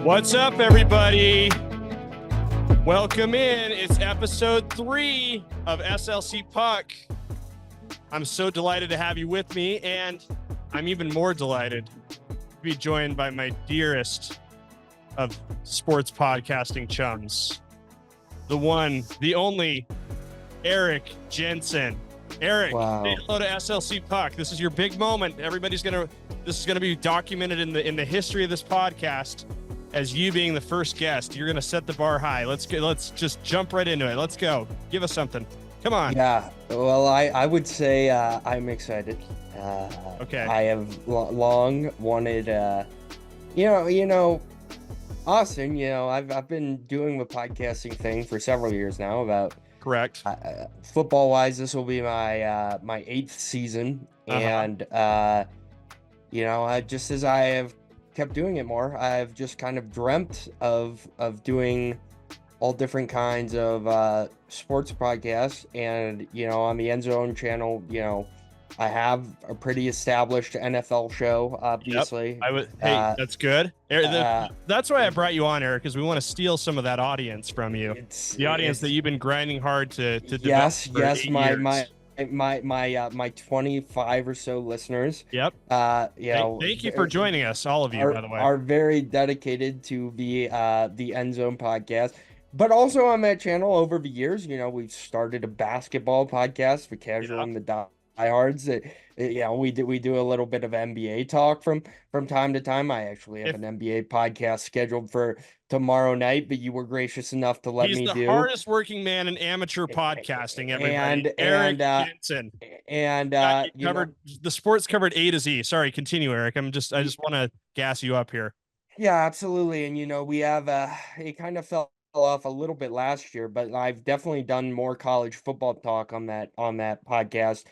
What's up, everybody? Welcome in. It's episode 3 of SLC Puck. I'm so delighted to have you with me, and I'm even more delighted to be joined by my dearest of sports podcasting chums, the one, the only, Eric Jensen. Eric, wow. Say hello to SLC Puck. This is your big moment. This is gonna be documented in the history of this podcast as you being the first guest. You're gonna set the bar high. Let's just jump right into it. Let's go. Give us something. Come on. Yeah, well, I would say I'm excited. Okay. I have long wanted, Austin, I've been doing the podcasting thing for several years now. About Correct. Football wise, this will be my 8th season, and just as I have kept doing it more, I've just kind of dreamt of doing all different kinds of sports podcasts. And on the End Zone channel, I have a pretty established NFL show, obviously. Yep. That's good. That's why I brought you on, Eric, because we want to steal some of that audience from you. The audience that you've been grinding hard to develop. Yes, my 25 or so listeners. Yep. Thank you for joining us, all of you, by the way. Are very dedicated to the End Zone podcast. But also on that channel over the years, we've started a basketball podcast for casual and the diehards. We do a little bit of NBA talk from time to time. I actually have an NBA podcast scheduled for tomorrow night, but you were gracious enough to let me do. He's the hardest working man in amateur podcasting, everybody. Eric Jensen. And covered the sports covered A to Z. Sorry, continue, Eric. I just want to gas you up here. Yeah, absolutely. And we have it kind of fell off a little bit last year, but I've definitely done more college football talk on that podcast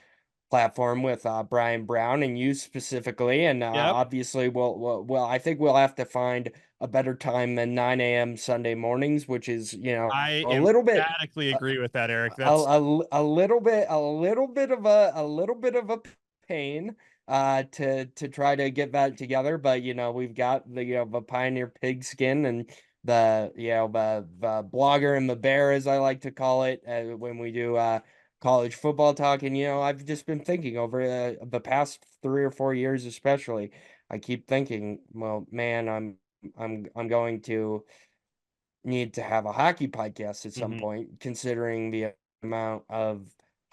platform with Brian Brown and you specifically, and obviously I think we'll have to find a better time than 9 a.m. Sunday mornings, which is I emphatically agree with that, Eric. That's a little bit of a pain to try to get that together, but we've got the Pioneer Pigskin and the blogger and the bear, as I like to call it, when we do college football talk. And I've just been thinking over the past 3 or 4 years, especially, I keep thinking, well, man, I'm going to need to have a hockey podcast at some point, considering the amount of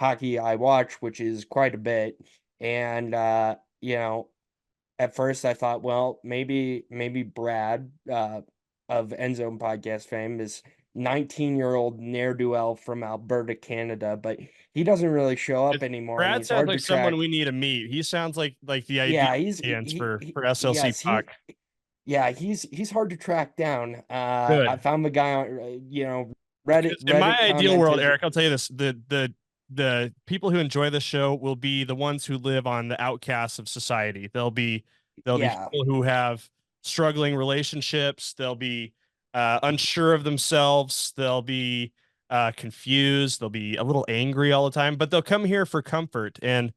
hockey I watch, which is quite a bit. And at first I thought, well, maybe Brad of End Zone podcast fame is 19-year-old ne'er-do-well from Alberta, Canada, but he doesn't really show up anymore. Brad sounds like someone we need to meet. He sounds like the ideal audience for SLC Puck. He's hard to track down. I found the guy on Reddit. In my ideal world, Eric, I'll tell you this: the people who enjoy the show will be the ones who live on the outcasts of society. They'll be people who have struggling relationships. They'll be unsure of themselves. They'll be confused. They'll be a little angry all the time, but they'll come here for comfort. And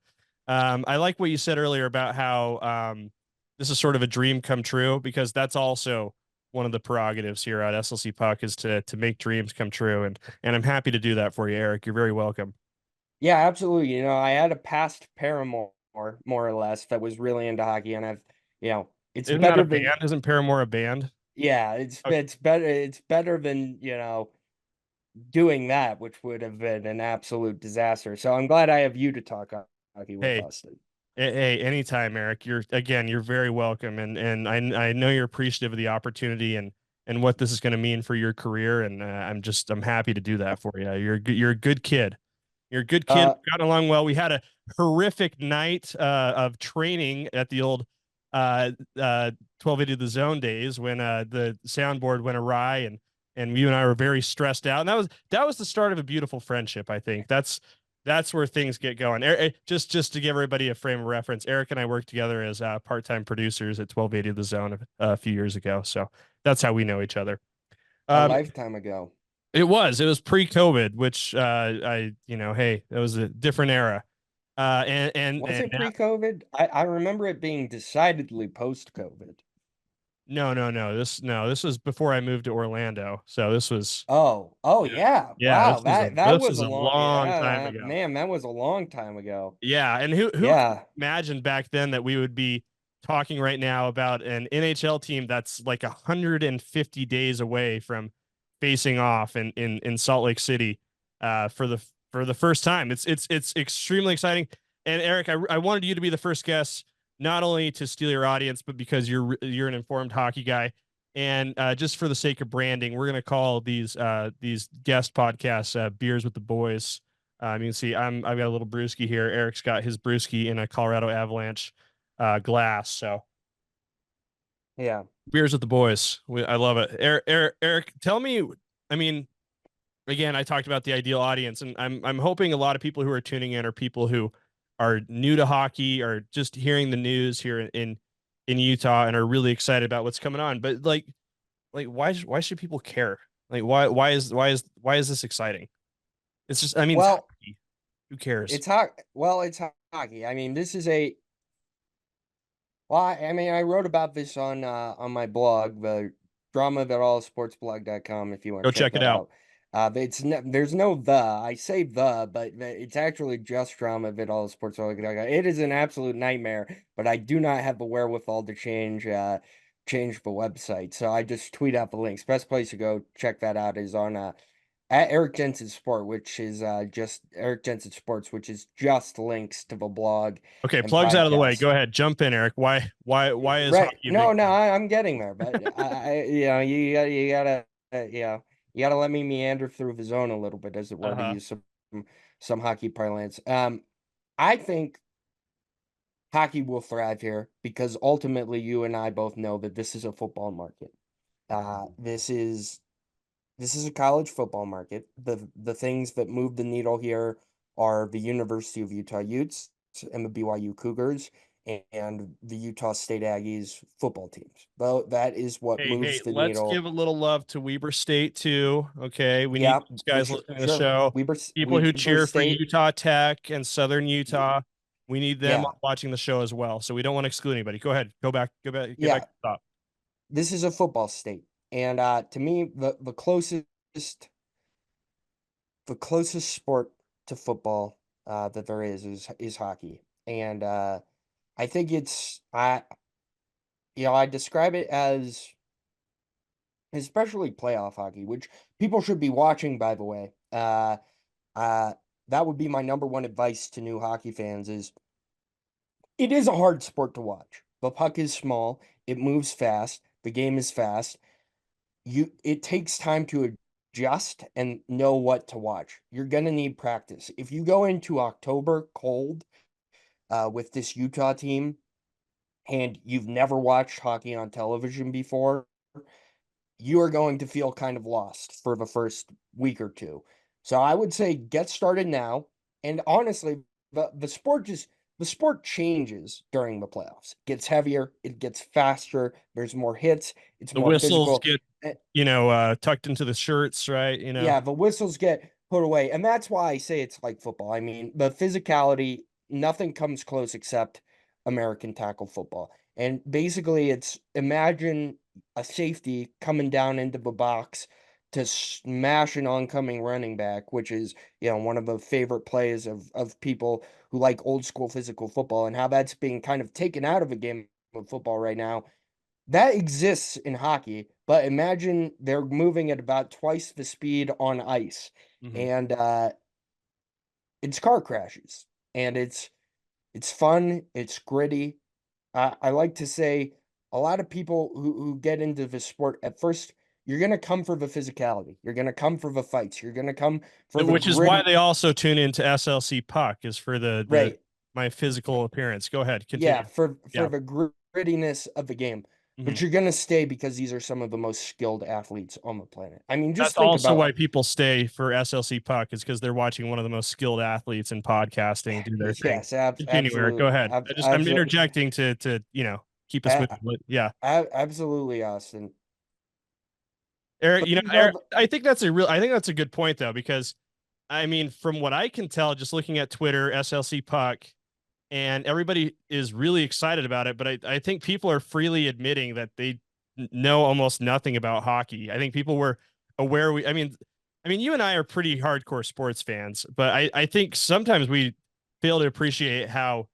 I like what you said earlier about how this is sort of a dream come true, because that's also one of the prerogatives here at SLC Puck, is to make dreams come true. And I'm happy to do that for you, Eric. You're very welcome. Yeah, absolutely. I had a past paramour, more or less, that was really into hockey, and I've, it's Isn't better that a band? Isn't Paramore a band? Yeah, it's better than doing that, which would have been an absolute disaster. So I'm glad I have you to talk hockey with, Austin. Hey, anytime, Eric. You're very welcome, and I know you're appreciative of the opportunity and what this is going to mean for your career, and I'm happy to do that for you. You're a good kid. You're a good kid. Got along well. We had a horrific night of training at the old 1280 The Zone days when the soundboard went awry, and you and I were very stressed out. And that was the start of a beautiful friendship. I think that's where things get going. Just to give everybody a frame of reference, Eric and I worked together as part-time producers at 1280 The Zone a few years ago. So that's how we know each other. A lifetime ago. It was pre-COVID, which hey, it was a different era. Was it pre-COVID? I remember it being decidedly post-COVID. This was before I moved to Orlando. So this was, Oh yeah, yeah. yeah, Wow. That this was was a a long, long time yeah, ago. man, that was a long time ago. Yeah, and who could Yeah. imagine back then that we would be talking right now about an NHL team that's like 150 days away from facing off in Salt Lake City for the first time. It's extremely exciting. And Eric, I wanted you to be the first guest, not only to steal your audience, but because you're an informed hockey guy. And just for the sake of branding, we're gonna call these guest podcasts "Beers with the Boys." You can see I've got a little brewski here. Eric's got his brewski in a Colorado Avalanche glass. So Yeah. beers with the boys. I love it. Eric, tell me. I mean, again, I talked about the ideal audience, and I'm hoping a lot of people who are tuning in are people who are new to hockey or just hearing the news here in Utah and are really excited about what's coming on. But like why should people care? Like why is this exciting? It's just I mean it's Well, hockey. Who cares? it's hockey. I mean, this is a well, I mean, I wrote about this on my blog, the drama.allsportsblog.com if you want Go to check check it that out. out. There's no the. I say the, but it's actually just drama.allsportsblog.com. It is an absolute nightmare, but I do not have the wherewithal to change the website. So I just tweet out the links. Best place to go check that out is on at Eric Jensen Sport, which is just Eric Jensen Sports, which is just links to the blog Okay, and plugs out of the way. podcast. Go ahead, jump in, Eric. Why is Right. hockey a big No, deal? I'm getting there, but you gotta let me meander through the zone a little bit, as it were, to Uh-huh. use some hockey parlance. I think hockey will thrive here because ultimately you and I both know that this is a football market. This is a college football market. The things that move the needle here are the University of Utah Utes and the BYU Cougars and the Utah State Aggies football teams. Though that is what Hey, moves the let's needle. give a little love to Weber State too. Okay, we need Yeah, those for guys sure. listening to the Sure. show. People who Weber cheer for State. Utah Tech and Southern Utah. We need them Yeah. watching the show as well. So we don't want to exclude anybody. Go ahead. Get back Yeah. to the top. This is a football state. And to me, the closest sport to football that there is hockey. And I think I describe it as especially playoff hockey, which people should be watching, by the way. Uh, that would be my number one advice to new hockey fans is it is a hard sport to watch. The puck is small, it moves fast, the game is fast. It takes time to adjust and know what to watch. You're gonna need practice. If you go into October cold with this Utah team and you've never watched hockey on television before, you are going to feel kind of lost for the first week or two. So I would say get started now. And honestly, the sport changes during the playoffs. It gets heavier, it gets faster, there's more hits, it's The more whistles physical. get, Eh, tucked into the shirts, right? yeah, the whistles get put away. And that's why I say it's like football. I mean, the physicality, nothing comes close except American tackle football. And basically, it's imagine a safety coming down into the box to smash an oncoming running back, which is, one of the favorite plays of people who like old school physical football, and how that's being kind of taken out of a game of football right now. That exists in hockey, but imagine they're moving at about twice the speed on ice, Mhm. and it's car crashes, and it's fun, it's gritty. I like to say a lot of people who get into the sport at first, you're gonna come for the physicality, you're gonna come for the fights, you're gonna come for the Which is why gritty, they also tune into SLC Puck is for the right? my physical appearance. Go ahead, Yeah, continue. for Yeah. the grittiness of the game. Mhm. But you're gonna stay because these are some of the most skilled athletes on the planet. I mean, That's just think also about why people stay for SLC Puck is because they're watching one of the most skilled athletes in podcasting do their thing. yes, Continue, Eric. Go absolutely, ahead. I'm absolutely, interjecting to keep us moving. But yeah, absolutely, Austin. Eric, But Eric, I think that's a good point though because I mean from what I can tell, just looking at Twitter, SLC Puck, and everybody is really excited about it. But I think people are freely admitting that know almost nothing about hockey. I think people were aware. I mean, you and I are pretty hardcore sports fans, but I think sometimes we fail to appreciate how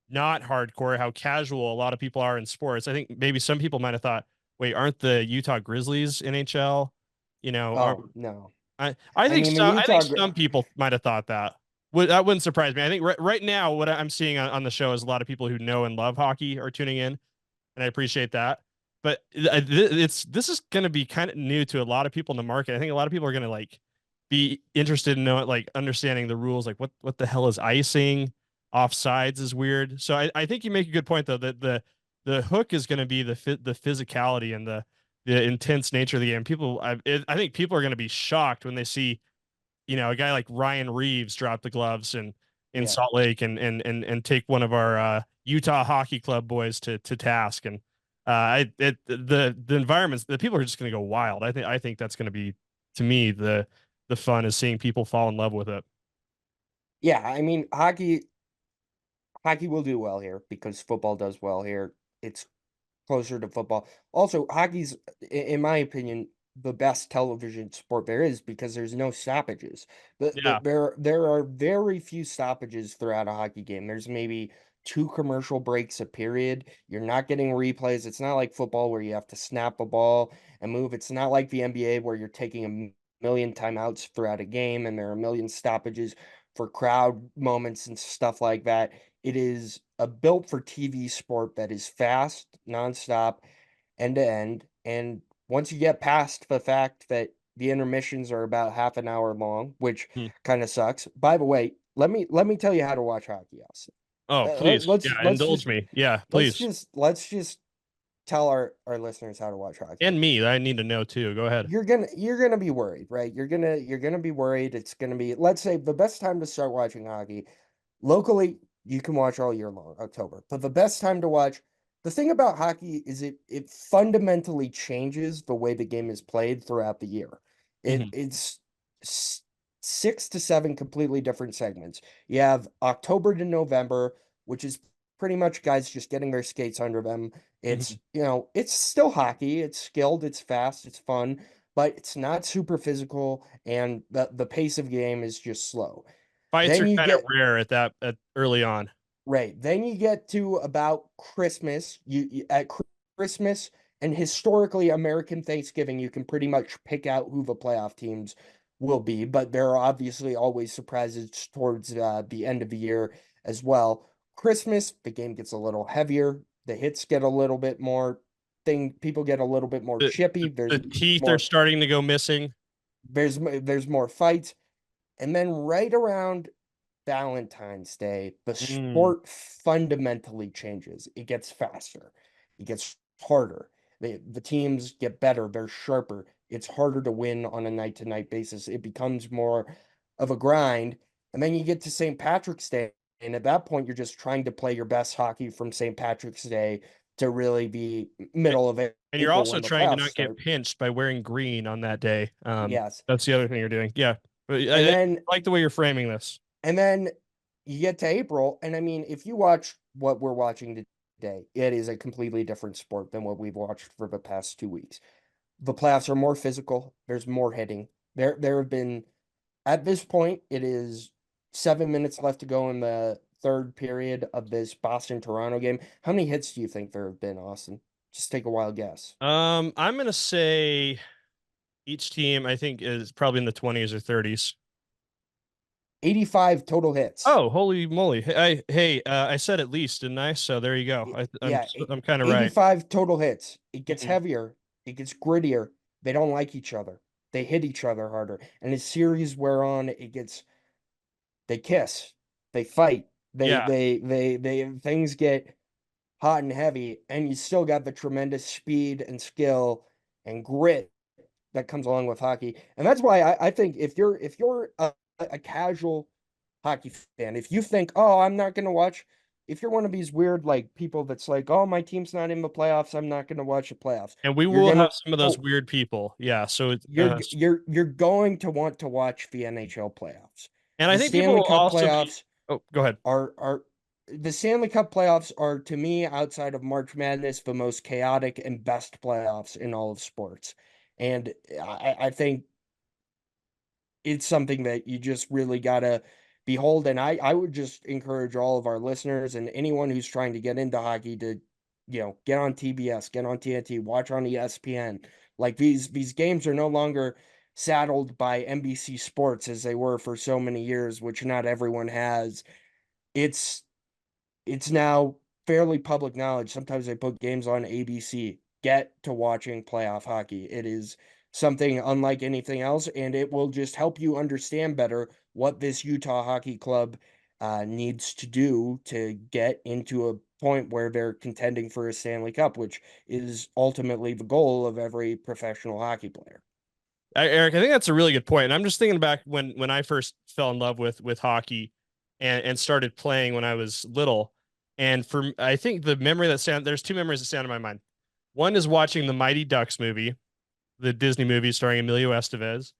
not hardcore, how casual a lot of people are in sports. I think maybe some people might have thought, wait, aren't the Utah Grizzlies NHL? You know, aren't Oh no. I I think mean, the so. I think Utah. some people might have thought that. That wouldn't surprise me. I think right now, what I'm seeing on the show is a lot of people who know and love hockey are tuning in, and I appreciate that. But this is going to be kind of new to a lot of people in the market. I think a lot of people are going to like be interested in knowing, like understanding the rules, like what the hell is icing? Offsides is weird. So I think you make a good point though that the hook is going to be the physicality and the intense nature of the game. I think people are going to be shocked when they see a guy like Ryan Reeves drop the gloves and in Yeah. Salt Lake and take one of our Utah Hockey Club boys to task. And the environments, the people are just going to go wild. I think that's going to be, to me, the fun is seeing people fall in love with it. Yeah, I mean, hockey will do well here because football does well here. It's closer to football. Also, hockey's, in my opinion, the best television sport there is because there's no stoppages. Yeah. There are very few stoppages throughout a hockey game. There's maybe two commercial breaks a period. You're not getting replays. It's not like football where you have to snap a ball and move. It's not like the NBA where you're taking a million timeouts throughout a game and there are a million stoppages for crowd moments and stuff like that. It is a built for TV sport that is fast, nonstop, end to end. And once you get past the fact that the intermissions are about half an hour long, which Hmm. kind of sucks. By the way, let me tell you how to watch hockey, Austin. Oh, please. Yeah, indulge me. Yeah, please. Let's just tell our listeners how to watch hockey. And me, I need to know too. Go ahead. You're gonna be worried, right? You're gonna be worried. It's gonna be, let's say, the best time to start watching hockey locally. You can watch all year long, October. But the best time to watch, the thing about hockey is it fundamentally changes the way the game is played throughout the year. Hmm. It's 6 to 7 completely different segments. You have October to November, which is pretty much guys just getting their skates under them. Hmm. It's still hockey. It's skilled, it's fast, it's fun, but it's not super physical, and the pace of game is just slow. Fights Then are you kind of get rare at early on. Right. Then you get to about Christmas. At Christmas and historically American Thanksgiving, you can pretty much pick out who the playoff teams will be, but there are obviously always surprises towards the end of the year as well. Christmas, the game gets a little heavier. The hits get a little bit more people get a little bit more The, chippy. the teeth are starting to go missing. There's more fights. And then right around Valentine's Day, the Mm. sport fundamentally changes. It gets faster, it gets harder. The teams get better, they're sharper. It's harder to win on a night to night basis. It becomes more of a grind. And then you get to St. Patrick's Day. And at that point, you're just trying to play your best hockey from St. Patrick's Day to really be middle of And you're April also when the trying to playoffs not get start. pinched by wearing green on that day. Yes. That's the other thing you're doing. Yeah, but And I then like the way you're framing this. And then you get to April, and I mean, if you watch what we're watching today, it is a completely different sport than what we've watched for the past 2 weeks. The playoffs are more physical. There's more hitting. There have been, at this point, it is 7 minutes left to go in the third period of this Boston Toronto game. How many hits do you think there have been, Austin? Just take a wild guess. I'm gonna say each team I think is probably in the 20s or 30s. 85 total hits. Oh, holy moly! I said at least, didn't I? So there you go. Yeah, I'm kind of right. 85 total hits. It gets Mhm. heavier. It gets grittier. They don't like each other. They hit each other harder. And as series wear on, they kiss, they fight, Yeah, things get hot and heavy, and you still got the tremendous speed and skill and grit that comes along with hockey. And that's why I think if you're a casual hockey fan, if you think, oh, I'm not gonna watch, if you're one of these weird like people that's like, oh, my team's not in the playoffs, I'm not gonna watch the playoffs. and we You're will have gonna some of those oh, weird people. Yeah, so it's you're going to want to watch the NHL playoffs. and I The think people Stanley will Cup also be. playoffs Oh, go ahead. are the Stanley Cup playoffs are, to me, outside of March Madness, the most chaotic and best playoffs in all of sports. And I think it's something that you just really gotta behold. And I would just encourage all of our listeners and anyone who's trying to get into hockey to, get on TBS, get on TNT, watch on ESPN. Like these games are no longer saddled by NBC Sports as they were for so many years, which not everyone has. It's it's now fairly public knowledge. Sometimes they put games on ABC. Get to watching playoff hockey. It is something unlike anything else, and it will just help you understand better what this Utah Hockey Club needs to do to get into a point where they're contending for a Stanley Cup, which is ultimately the goal of every professional hockey player. Eric, I think that's a really good point. And I'm just thinking back when I first fell in love with hockey and started playing when I was little. And I think there's two memories that stand in my mind. One is watching the Mighty Ducks movie, the Disney movie starring Emilio Estevez.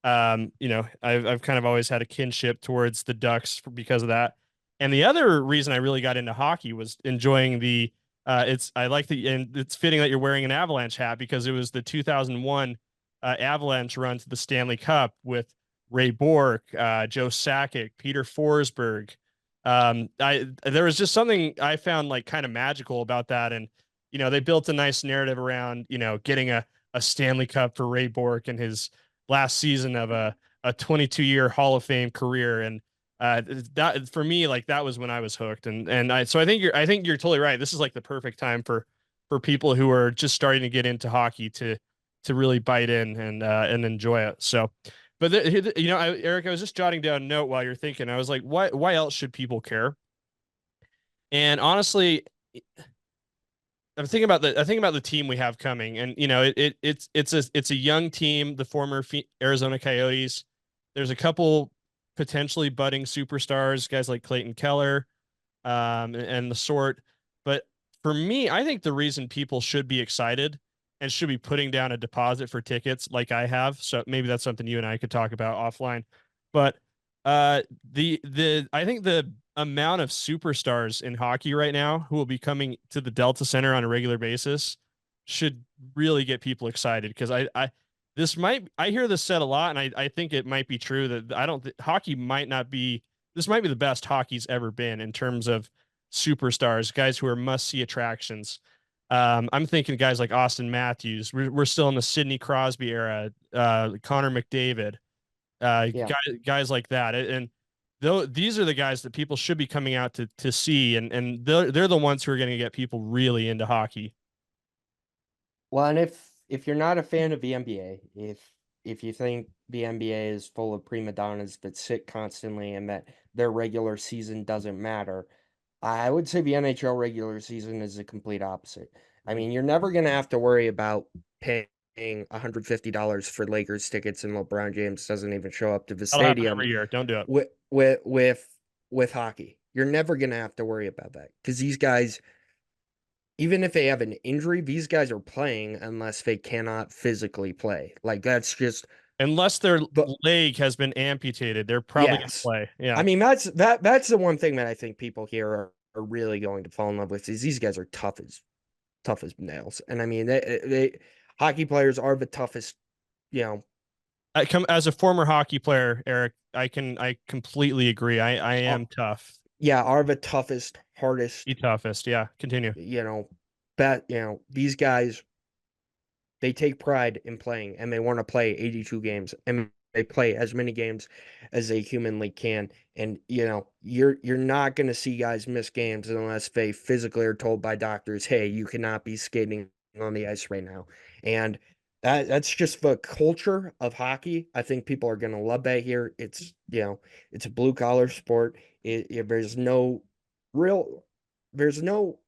I've kind of always had a kinship towards the Ducks because of that. And the other reason I really got into hockey was enjoying and it's fitting that you're wearing an Avalanche hat because it was the 2001 Avalanche run to the Stanley Cup with Ray Bourque, Joe Sakic, Peter Forsberg. There was just something I found like kind of magical about that. And, they built a nice narrative around, getting a Stanley Cup for Ray Bourque and his last season of a 22-year Hall of Fame career. And that for me, like that was when I was hooked. So I think you're totally right. This is like the perfect time for people who are just starting to get into hockey to really bite in and enjoy it. So, but Eric, I was just jotting down a note while you're thinking. I was like, why else should people care? And honestly, I think about the team we have coming, and it's a young team, the former Arizona Coyotes. There's a couple potentially budding superstars, guys like Clayton Keller, and the sort. But for me, I think the reason people should be excited and should be putting down a deposit for tickets like I have. So maybe that's something you and I could talk about offline. But the I think the amount of superstars in hockey right now who will be coming to the Delta Center on a regular basis should really get people excited because I hear this said a lot and I think it might be true that I don't hockey might not be this might be the best hockey's ever been in terms of superstars, guys who are must see attractions. I'm thinking guys like Austin Matthews. We're still in the Sidney Crosby era. Connor McDavid, Yeah. guys like that, and though these are the guys that people should be coming out to see, and they're the ones who are going to get people really into hockey. Well, and if you're not a fan of the NBA, if you think the NBA is full of prima donnas that sit constantly and that their regular season doesn't matter, I would say the NHL regular season is the complete opposite. I mean, you're never going to have to worry about paying $150 for Lakers tickets and LeBron James doesn't even show up to the That'll happen stadium every year. Don't do it. with with hockey. You're never going to have to worry about that because these guys, even if they have an injury, these guys are playing unless they cannot physically play. Like that's just Unless their but leg has been amputated, they're probably going to yes. play. I Yeah. mean that's the one thing that I think people here are really going to fall in love with is these guys are tough as nails. And I mean they hockey players are the toughest, you know, I come as a former hockey player, Eric. I completely agree. I are, am tough, yeah, are the toughest, the hardest, toughest. Yeah. Continue. you know, bet, these guys they take pride in playing and they want to play 82 games and they play as many games as they humanly can. And you're not going to see guys miss games unless they physically are told by doctors, hey, you cannot be skating on the ice right now. And that's just the culture of hockey. I think people are going to love that here. It's a blue collar sport. There's no real there's no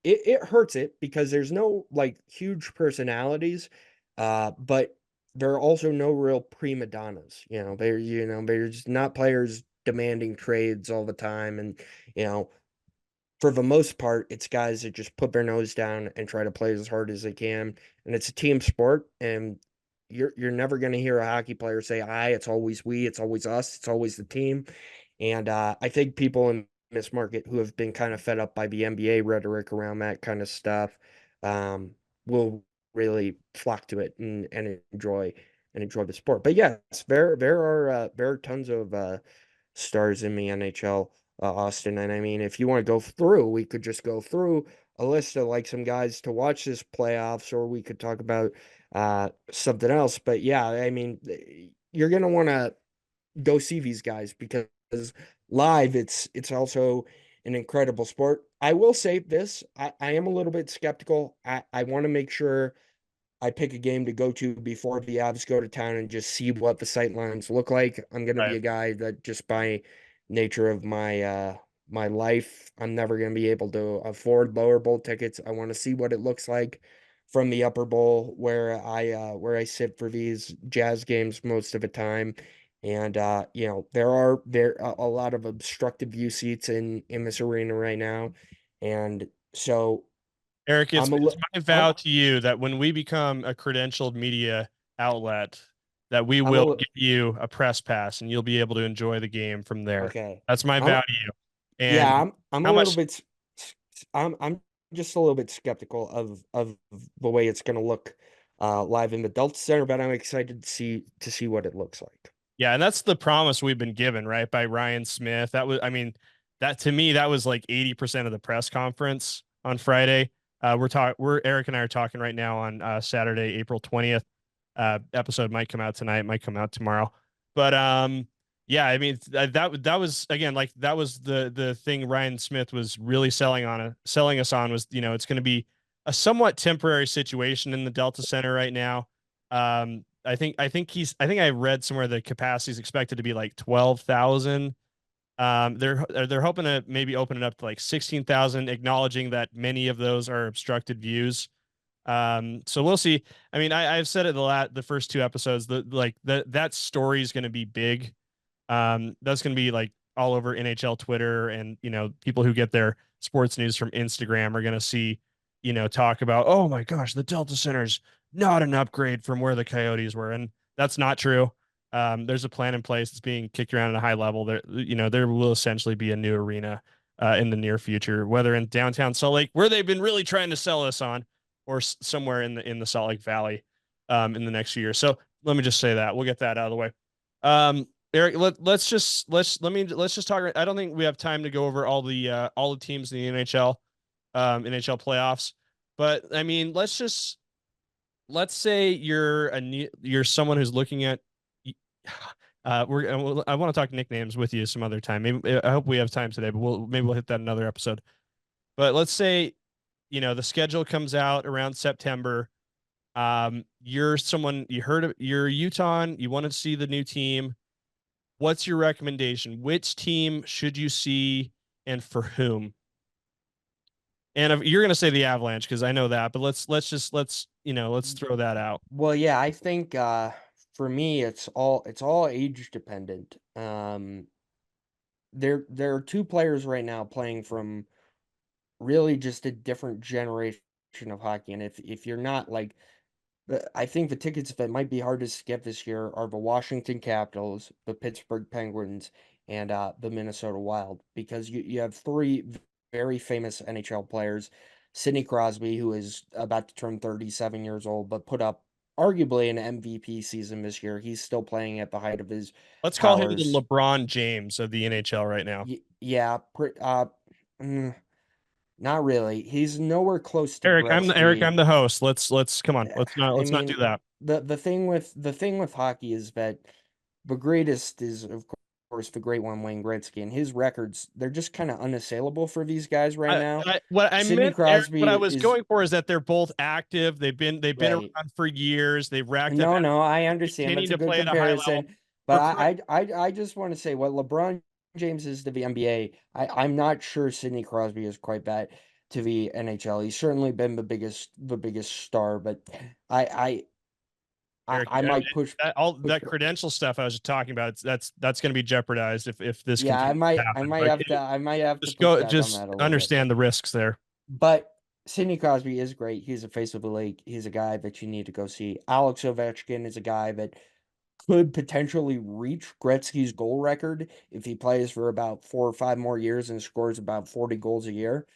it hurts it because there's no like huge personalities, but there are also no real prima donnas. They're just not players demanding trades all the time, and you know, for the most part, it's guys that just put their nose down and try to play as hard as they can, and it's a team sport, and you're never going to hear a hockey player say, "I." It's always we. It's always us. It's always the team. And I think people in famous market who have been kind of fed up by the NBA rhetoric around that kind of stuff, will really flock to it and enjoy the sport. But yes, there are tons of stars in the NHL, Austin. And I mean, if you want to go through, we could just go through a list of like some guys to watch this playoffs, or we could talk about something else. But yeah, I mean, you're gonna want to go see these guys because live it's also an incredible sport. I will say this, I am a little bit skeptical. I want to make sure I pick a game to go to before the Avs go to town and just see what the sight lines look like. I'm gonna be Right. a guy that just by nature of my life, I'm never gonna be able to afford lower bowl tickets. I want to see what it looks like from the upper bowl where I sit for these Jazz games most of the time. And you know, there are a lot of obstructed view seats in this arena right now. And so Eric, I'm a it's li- my vow to you that when we become a credentialed media outlet, that we I'm a will li- give you a press pass and you'll be able to enjoy the game from there. okay. That's my I'm vow to you. Yeah, And I'm a how little much, bit I'm just a little bit skeptical of the way it's going to look live in the Delta Center, but I'm excited to see what it looks like. yeah, and that's the promise we've been given, right? By Ryan Smith. That was, I mean, that to me, that was like 80% of the press conference on Friday. We're Eric and I are talking right now on Saturday, April 20th. Episode might come out tonight, might come out tomorrow. But yeah, I mean that was again like that was the thing Ryan Smith was really selling us on was, it's going to be a somewhat temporary situation in the Delta Center right now. I think I read somewhere the capacity is expected to be like 12,000. They're hoping to maybe open it up to like 16,000, acknowledging that many of those are obstructed views. So we'll see. I mean, I've said it the first two episodes that like that story is going to be big. That's going to be like all over NHL Twitter, and people who get their sports news from Instagram are going to see, talk about, oh my gosh, the Delta Center's not an upgrade from where the Coyotes were, and that's not true. There's a plan in place that's being kicked around at a high level. There will essentially be a new arena in the near future, whether in downtown Salt Lake, where they've been really trying to sell us on, or somewhere in the Salt Lake Valley in the next few years. So let me just say that we'll get that out of the way. Eric, let's just talk. I don't think we have time to go over all the teams in the NHL, NHL playoffs. But I mean, let's say you're someone who's looking at. I want to talk nicknames with you some other time. Maybe I hope we have time today, but we'll hit that another episode. But let's say the schedule comes out around September. You're someone you're Utah. You want to see the new team. What's your recommendation? Which team should you see and for whom? And if, you're going to say the Avalanche because I know that, but let's throw that out. Well, yeah, I think for me it's all age dependent. There are two players right now playing from really just a different generation of hockey, and if you're not like I think the tickets that might be hardest to get this year are the Washington Capitals, the Pittsburgh Penguins, and the Minnesota Wild, because you have three very famous NHL players. Sidney Crosby, who is about to turn 37 years old, but put up arguably an MVP season this year. He's still playing at the height of his Let's call him the powers. LeBron James of the NHL right now. Yeah, mm, not really. He's nowhere close to Eric. Gretzky. I'm the host. Let's come on. I Let's not do mean, that. the thing with hockey is that the greatest is of course the great one, Wayne Gretzky, and his records, they're just kind of unassailable for these guys right now. What I Sidney meant, Eric, what Crosby I was is going for is that they're both active. They've been right. around for years. They've racked up, No, no, I understand. continue That's a to good play at a high level. comparison. But For I just want to say what LeBron James is to the NBA. I'm not sure Sidney Crosby is quite that to the NHL. He's certainly been the biggest star, but I I, Eric, I might all push that credential stuff I was just talking about, that's going to be jeopardized if this Yeah, continues to I happen. might Like, have to I might have to just push go, back on just that a little bit. understand the risks there. But Sidney Crosby is great. He's a face of the league. He's a guy that you need to go see. Alex Ovechkin is a guy that could potentially reach Gretzky's goal record if he plays for about 4 or 5 more years and scores about 40 goals a year,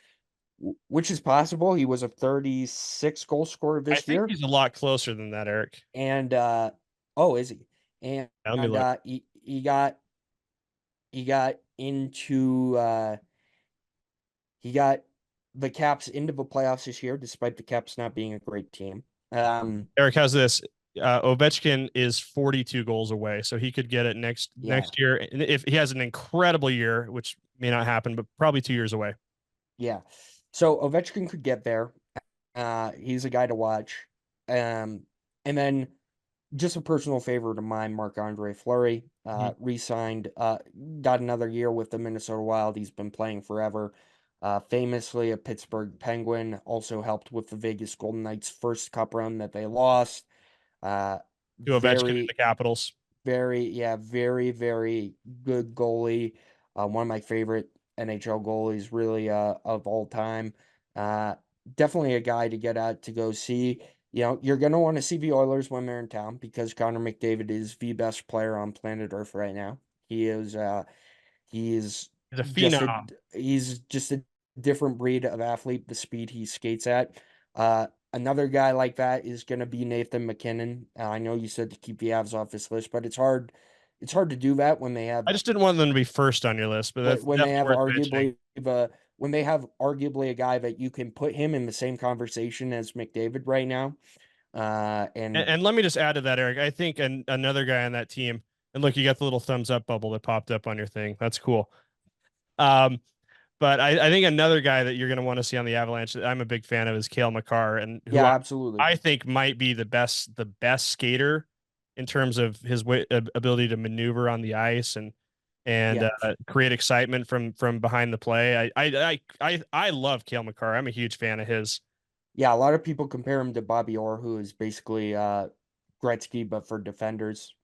which is possible. He was a 36 goal scorer I this think year. he's a lot closer than that, Eric. And oh, is he? And Yeah, let me look. he got into he got the Caps into the playoffs this year, despite the Caps not being a great team. Eric has this. Ovechkin is 42 goals away, so he could get it Yeah, next year. And if he has an incredible year, which may not happen, but probably 2 years away. yeah. So Ovechkin could get there. He's a guy to watch. And then just a personal favorite of mine, Marc-Andre Fleury, Mhm. re-signed, got another year with the Minnesota Wild. He's been playing forever. Famously a Pittsburgh Penguin, also helped with the Vegas Golden Knights' first cup run that they lost. Uh, To Ovechkin in very, the Capitals. very, very good goalie. One of my favorite NHL goalies, really, of all time. Uh, Definitely a guy to get out to go see. You know, you're going to want to see the Oilers when they're in town because Connor McDavid is the best player on planet Earth right now. He is, he is He's a just a phenom. he's just a different breed of athlete, the speed he skates at. Another guy like that is going to be Nathan McKinnon. I know you said to keep the Avs off this list, but it's hard to do that when they have I just didn't want them to be first on your list, but that's when they definitely have worth mentioning. arguably a guy that you can put him in the same conversation as McDavid right now. And, And and let me just add to that, Eric. I think another guy on that team, and look, you got the little thumbs up bubble that popped up on your thing. That's cool. Um, but I think another guy that you're going to want to see on the Avalanche that I'm a big fan of is Cale Makar, and who yeah, I, absolutely. I think might be the best skater in terms of his ability to maneuver on the ice and Yeah. create excitement from behind the play. I love Cale Makar. I'm a huge fan of his. Yeah, a lot of people compare him to Bobby Orr, who is basically Gretzky, but for defenders.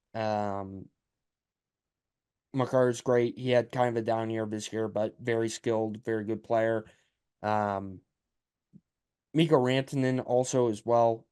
Makar is great. He had kind of a down year this year, but very skilled, very good player. Um, Mikko Rantanen also as well,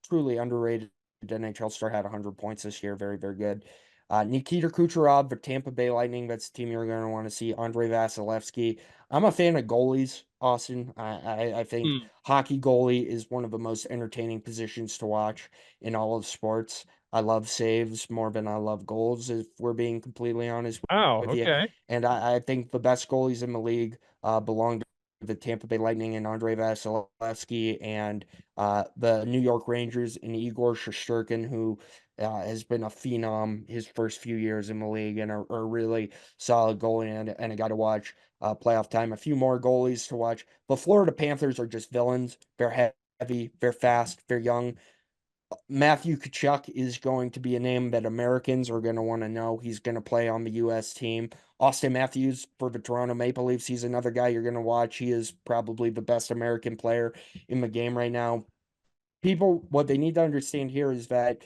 truly underrated NHL star, had 100 points this year. Very, very good. Nikita Kucherov, the Tampa Bay Lightning. That's the team you're going to want to see. Andrei Vasilevsky. I'm a fan of goalies, Austin. I think Hmm. hockey goalie is one of the most entertaining positions to watch in all of sports. I love saves more than I love goals, if we're being completely honest Oh, with you. okay. And I think the best goalies in the league belong to the Tampa Bay Lightning and Andrei Vasilevsky, and the New York Rangers and Igor Shesterkin, who has been a phenom his first few years in the league and a really solid goalie and a guy to watch playoff time. A few more goalies to watch. The Florida Panthers are just villains. They're heavy, they're fast, they're young. Matthew Tkachuk is going to be a name that Americans are going to want to know. He's going to play on the U.S. team. Austin Matthews for the Toronto Maple Leafs. He's another guy you're going to watch. He is probably the best American player in the game right now. People, what they need to understand here is that,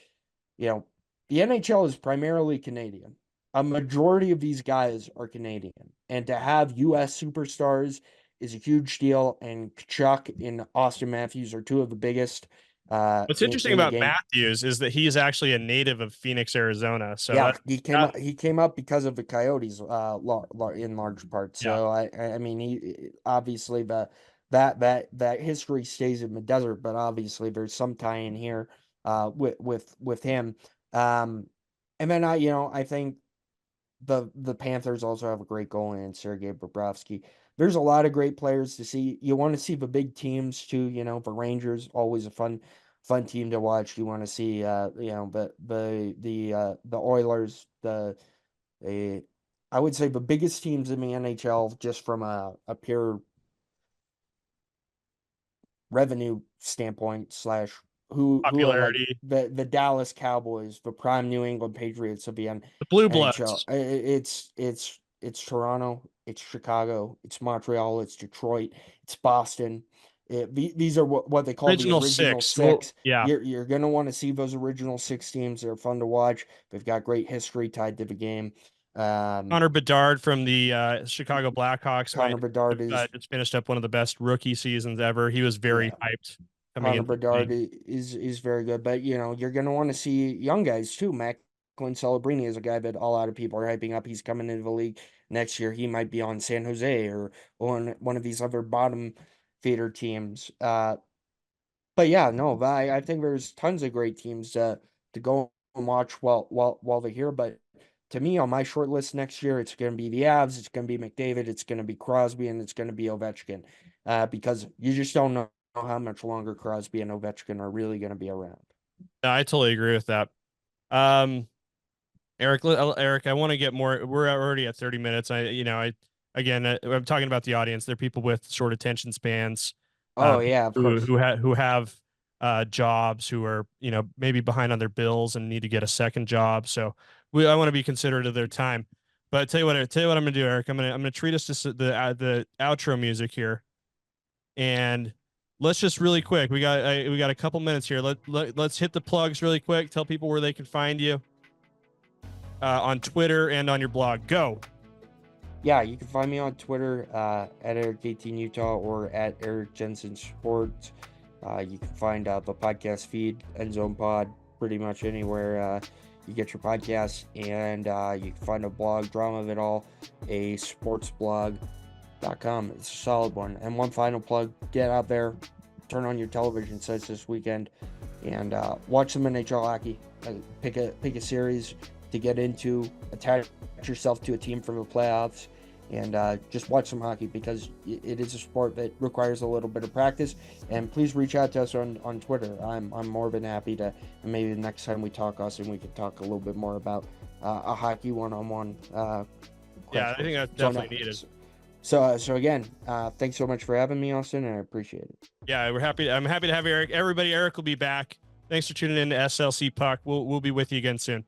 you know, the NHL is primarily Canadian. A majority of these guys are Canadian. And to have U.S. superstars is a huge deal. And Tkachuk and Austin Matthews are two of the biggest What's interesting in the about game. Matthews is that he's actually a native of Phoenix, Arizona. So Yeah, that he came that up. He came up because of the Coyotes, in large part. yeah. So I mean, he obviously that history stays in the desert, but obviously there's some tie in here, with him. Um, and then I think the Panthers also have a great goalie in Sergei Bobrovsky. There's a lot of great players to see. You want to see the big teams too. The Rangers, always a fun team to watch. You want to see the Oilers, the I would say the biggest teams in the NHL just from a pure revenue standpoint slash who are like Popularity. the Dallas Cowboys, the prime New England Patriots of the The Blue NHL. Bloods. It's Toronto, it's Chicago, it's Montreal, it's Detroit, it's Boston. These are what they call the Original original six. Well, six. yeah. You're gonna want to see those original six teams. They're fun to watch. They've got great history tied to the game. Um, Connor Bedard from the Chicago Blackhawks Connor might Bedard have is just finished up one of the best rookie seasons ever. He was very yeah. hyped coming Connor into the Bedard league. is very good, but you're gonna want to see young guys too. Matt Clint Celebrini is a guy that a lot of people are hyping up. He's coming into the league next year. He might be on San Jose or on one of these other bottom feeder teams. But yeah, no, I think there's tons of great teams to go and watch while they're here. But to me, on my short list next year, it's going to be the Avs, it's going to be McDavid, it's going to be Crosby, and it's going to be Ovechkin, because you just don't know how much longer Crosby and Ovechkin are really going to be around. I totally agree with that. Um, Eric, I want to get more. We're already at 30 minutes. Again, I'm talking about the audience. They're people with short attention spans, Oh yeah, of course. who have jobs, who are maybe behind on their bills and need to get a second job. So I want to be considerate of their time. But I tell you what I'm gonna do, Eric. I'm gonna treat us to the outro music here, and let's just really quick. We got a couple minutes here. Let's hit the plugs really quick. Tell people where they can find you on Twitter and on your blog. Go. Yeah, you can find me on Twitter at Eric18Utah or at Eric Jensen Sports. You can find the podcast feed, Endzone Pod, pretty much anywhere you get your podcasts. And you can find a blog, Drama of It All, a sportsblog.com. It's a solid one. And one final plug, get out there, turn on your television sets this weekend, and watch some NHL hockey. Pick a series to get into, attach yourself to a team for the playoffs, and just watch some hockey, because it is a sport that requires a little bit of practice. And please reach out to us on Twitter. I'm more than happy to, and maybe the next time we talk, Austin, we can talk a little bit more about a hockey one-on-one. Yeah, I think that's definitely needed. So again, thanks so much for having me, Austin, and I appreciate it. Yeah, I'm happy to have Eric. Everybody, Eric will be back. Thanks for tuning in to SLC Puck. We'll be with you again soon.